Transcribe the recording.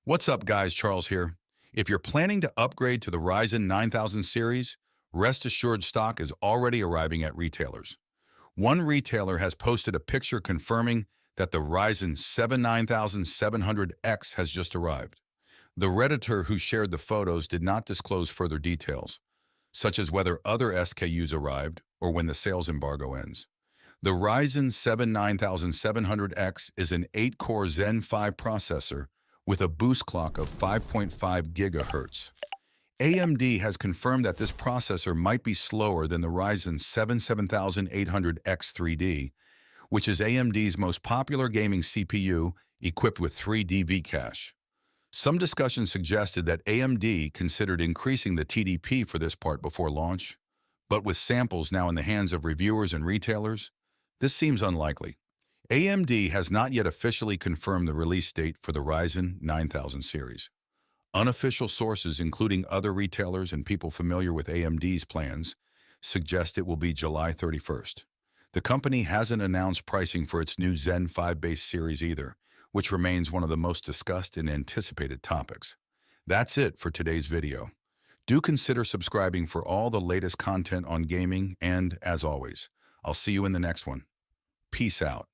What's up, guys? Charles here. If you're planning to upgrade to the Ryzen 9000 series, rest assured stock is already arriving at retailers. One retailer has posted a picture confirming that the Ryzen 7 9700X has just arrived. The Redditor who shared the photos did not disclose further details, such as whether other SKUs arrived or when the sales embargo ends. The Ryzen 7 9700X is an 8-core Zen 5 processor with a boost clock of 5.5 GHz. AMD has confirmed that this processor might be slower than the Ryzen 7 7800X 3D, which is AMD's most popular gaming CPU equipped with 3D V-cache. Some discussion suggested that AMD considered increasing the TDP for this part before launch, but with samples now in the hands of reviewers and retailers, this seems unlikely. AMD has not yet officially confirmed the release date for the Ryzen 9000 series. Unofficial sources, including other retailers and people familiar with AMD's plans, suggest it will be July 31st. The company hasn't announced pricing for its new Zen 5-based series either, which remains one of the most discussed and anticipated topics. That's it for today's video. Do consider subscribing for all the latest content on gaming, and as always, I'll see you in the next one. Peace out.